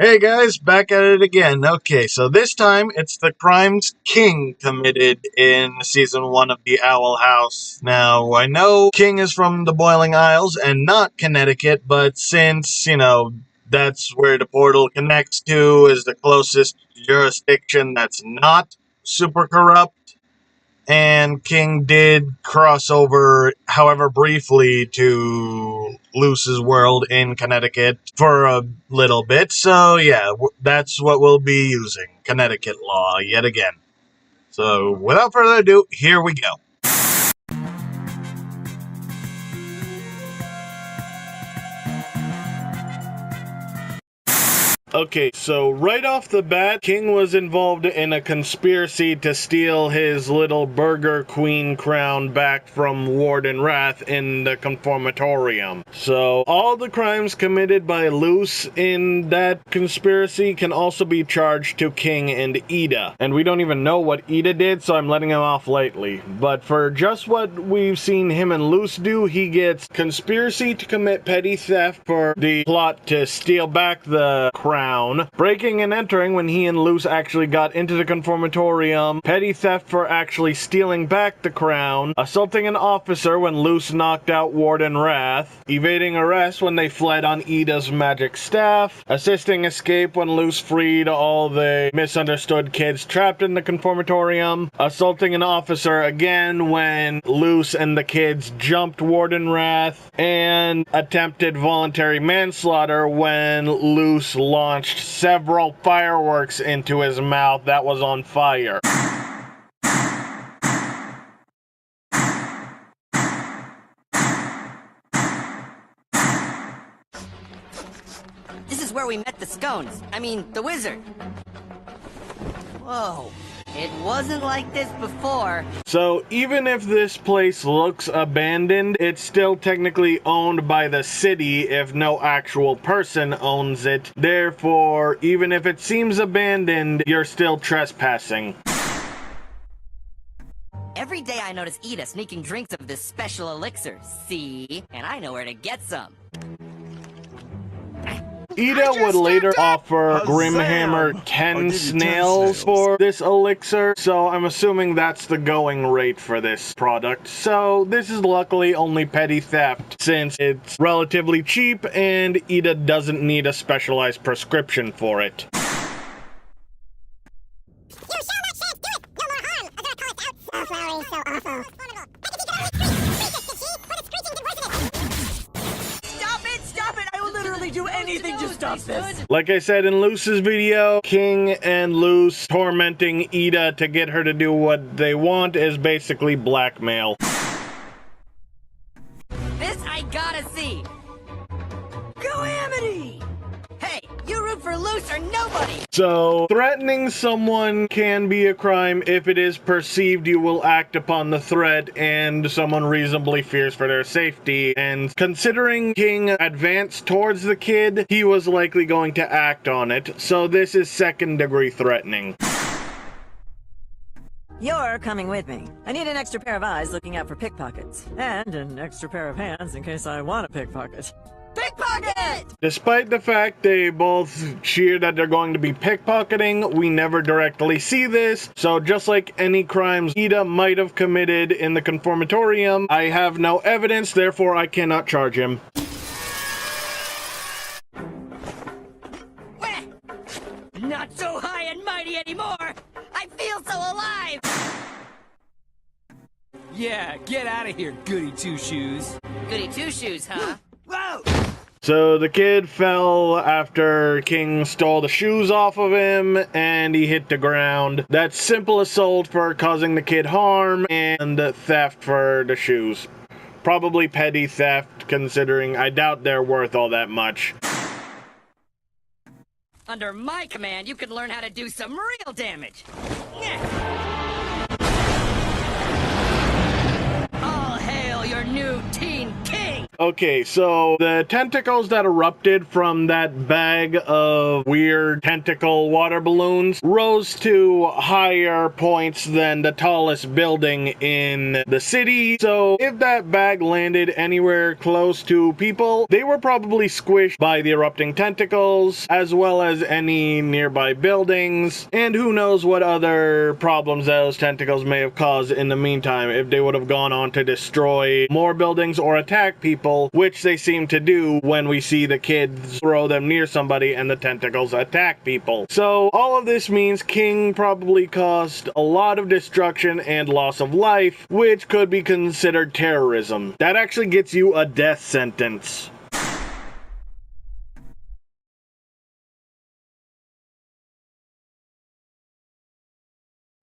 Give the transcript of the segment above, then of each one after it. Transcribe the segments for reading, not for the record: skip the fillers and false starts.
Hey guys, back at it again. Okay, so this time it's the crimes King committed in Season 1 of the Owl House. Now, I know King is from the Boiling Isles and not Connecticut, but since, that's where the portal connects to, is the closest jurisdiction that's not super corrupt, and King did cross over, however briefly, to Luce's world in Connecticut for a little bit. So yeah, that's what we'll be using, Connecticut law, yet again. So without further ado, here we go. Okay, so right off the bat, King was involved in a conspiracy to steal his little Burger Queen crown back from Warden Wrath in the Conformatorium. So all the crimes committed by Luce in that conspiracy can also be charged to King and Ida. And we don't even know what Ida did, so I'm letting him off lightly. But for just what we've seen him and Luce do, he gets conspiracy to commit petty theft for the plot to steal back the crown, breaking and entering when he and Luce actually got into the Conformatorium, petty theft for actually stealing back the crown, assaulting an officer when Luce knocked out Warden Wrath, evading arrest when they fled on Ida's magic staff, assisting escape when Luce freed all the misunderstood kids trapped in the Conformatorium, assaulting an officer again when Luce and the kids jumped Warden Wrath, and attempted voluntary manslaughter when Luce launched several fireworks into his mouth that was on fire. This is where we met the Scones. I mean, the wizard. Whoa. It wasn't like this before. So even if this place looks abandoned, it's still technically owned by the city if no actual person owns it. Therefore, even if it seems abandoned, you're still trespassing. Every day I notice Ida sneaking drinks of this special elixir, see? And I know where to get some. Ida would later offer Grimhammer 10 snails for this elixir, so I'm assuming that's the going rate for this product. So this is luckily only petty theft, since it's relatively cheap and Ida doesn't need a specialized prescription for it. You shall not chance, do it! No more harm! I'm gonna call it out! So flowery, so awful. Stop it! I will literally do anything to stop this! Like I said in Luce's video, King and Luce tormenting Ida to get her to do what they want is basically blackmail. This I gotta see! Go Amity! Hey, you root for Luce or nobody! So, threatening someone can be a crime if it is perceived you will act upon the threat and someone reasonably fears for their safety. And considering King advanced towards the kid, he was likely going to act on it. So this is second-degree threatening. You're coming with me. I need an extra pair of eyes looking out for pickpockets. And an extra pair of hands in case I want a pickpocket. Pickpocket! Despite the fact they both cheer that they're going to be pickpocketing, we never directly see this, so just like any crimes Ida might have committed in the Conformatorium, I have no evidence, therefore I cannot charge him. Not so high and mighty anymore! I feel so alive! Yeah, get out of here, goody two-shoes. Goody two-shoes, huh? Whoa! So the kid fell after King stole the shoes off of him and he hit the ground. That's simple assault for causing the kid harm and theft for the shoes. Probably petty theft, considering I doubt they're worth all that much. Under my command, you could learn how to do some real damage. All hail your new teen king! Okay, so the tentacles that erupted from that bag of weird tentacle water balloons rose to higher points than the tallest building in the city. So if that bag landed anywhere close to people, they were probably squished by the erupting tentacles, as well as any nearby buildings. And who knows what other problems those tentacles may have caused in the meantime, if they would have gone on to destroy more buildings or attack people, which they seem to do when we see the kids throw them near somebody and the tentacles attack people. So all of this means King probably caused a lot of destruction and loss of life, which could be considered terrorism. That actually gets you a death sentence.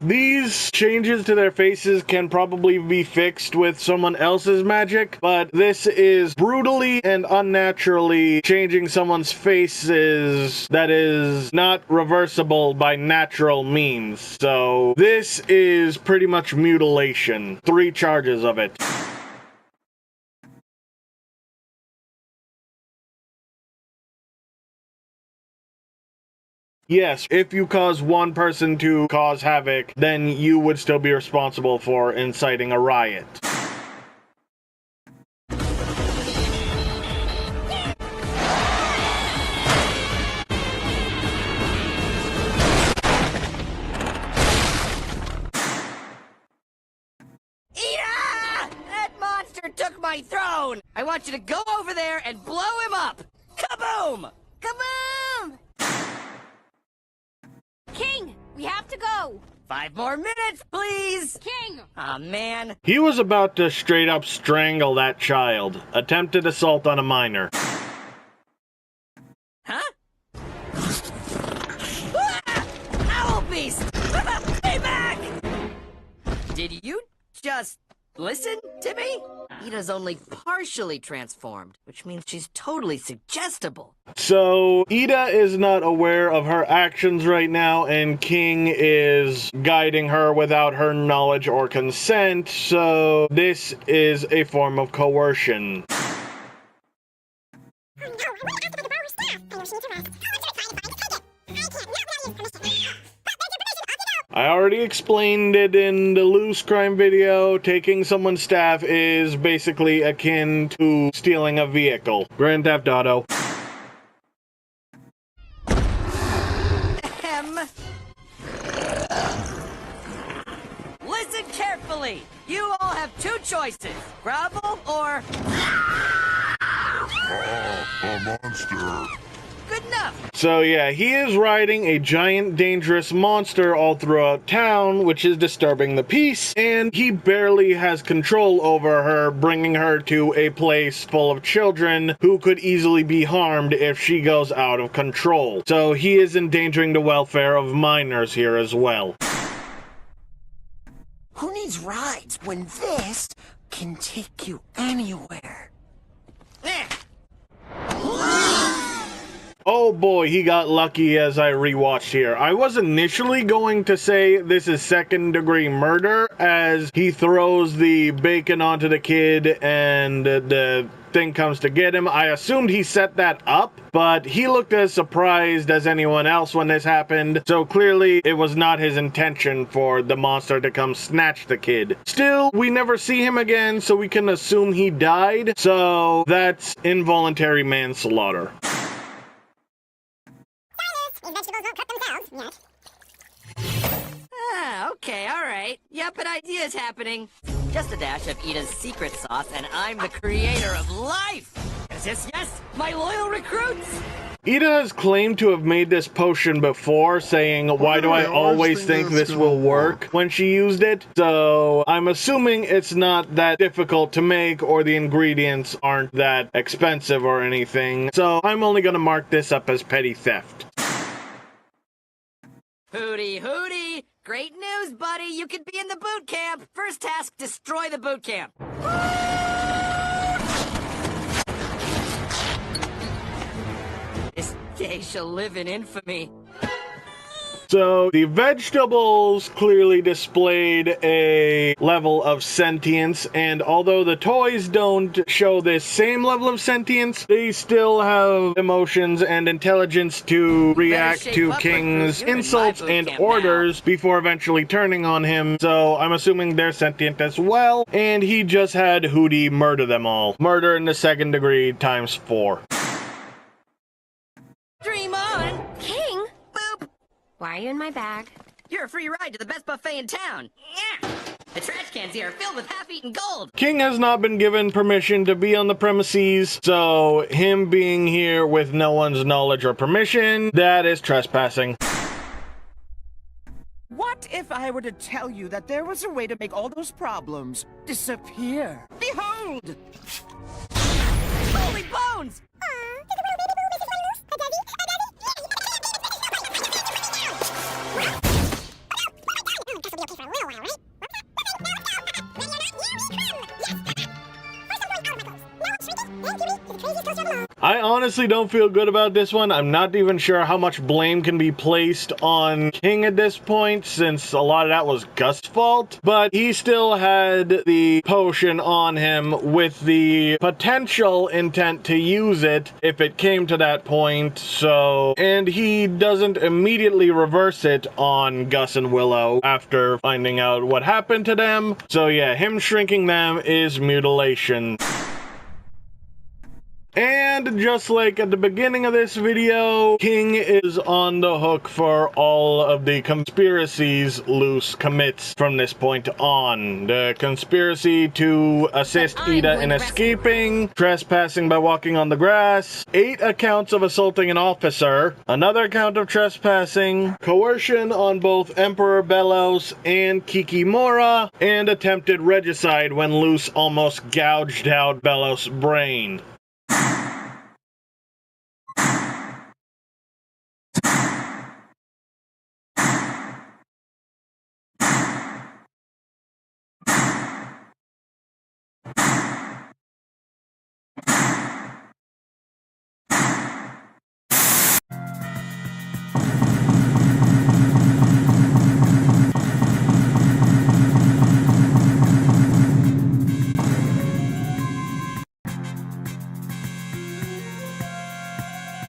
These changes to their faces can probably be fixed with someone else's magic, but this is brutally and unnaturally changing someone's faces that is not reversible by natural means. So this is pretty much mutilation. 3 charges of it. Yes, if you cause one person to cause havoc, then you would still be responsible for inciting a riot. That monster took my throne! I want you to go over there and blow him up! Kaboom! Kaboom! King, we have to go. 5 more minutes, please! King! Aw, man. He was about to straight up strangle that child. Attempted assault on a minor. Huh? Ah! Owl beast! Stay back! Did you just listen to me? Ida's only partially transformed, which means she's totally suggestible. So, Ida is not aware of her actions right now, and King is guiding her without her knowledge or consent, so this is a form of coercion. I already explained it in the loose crime video. Taking someone's staff is basically akin to stealing a vehicle. Grand Theft Auto. Listen carefully. You all have 2 choices. Grovel or... A monster. Good enough. So yeah, he is riding a giant dangerous monster all throughout town, which is disturbing the peace, and he barely has control over her, bringing her to a place full of children who could easily be harmed if she goes out of control. So he is endangering the welfare of minors here as well. Who needs rides when this can take you anywhere? Oh boy, he got lucky as I rewatched here. I was initially going to say this is second-degree murder, as he throws the bacon onto the kid and the thing comes to get him. I assumed he set that up, but he looked as surprised as anyone else when this happened, so clearly it was not his intention for the monster to come snatch the kid. Still, we never see him again, so we can assume he died, so that's involuntary manslaughter. These vegetables won't cook themselves yet. Ah, okay, alright. Yep, an idea is happening. Just a dash of Ida's secret sauce, and I'm the creator of life! Yes, my loyal recruits! Ida has claimed to have made this potion before, saying, "Why do I always think this will work?" when she used it. So I'm assuming it's not that difficult to make, or the ingredients aren't that expensive or anything. So I'm only gonna mark this up as petty theft. Hooty hooty! Great news, buddy! You can be in the boot camp! First task, destroy the boot camp. This day shall live in infamy. So the vegetables clearly displayed a level of sentience, and although the toys don't show this same level of sentience, they still have emotions and intelligence to react shape to up, King's you're in my insults boot and camp orders before eventually turning on him. So I'm assuming they're sentient as well, and he just had Hootie murder them all. Murder in the second degree times 4. Dream on! King? Boop! Why are you in my bag? You're a free ride to the best buffet in town! Yeah. The trash cans here are filled with half-eaten gold! King has not been given permission to be on the premises, so him being here with no one's knowledge or permission, that is trespassing. What if I were to tell you that there was a way to make all those problems disappear? Behold! Holy bones! I honestly don't feel good about this one. I'm not even sure how much blame can be placed on King at this point, since a lot of that was Gus' fault. But he still had the potion on him with the potential intent to use it if it came to that point. So, and he doesn't immediately reverse it on Gus and Willow after finding out what happened to them. So yeah, him shrinking them is mutilation. And just like at the beginning of this video, King is on the hook for all of the conspiracies Luce commits from this point on. The conspiracy to assist Ida in escaping, trespassing by walking on the grass, 8 accounts of assaulting an officer, another account of trespassing, coercion on both Emperor Bellows and Kikimora, and attempted regicide when Luce almost gouged out Bellows' brain.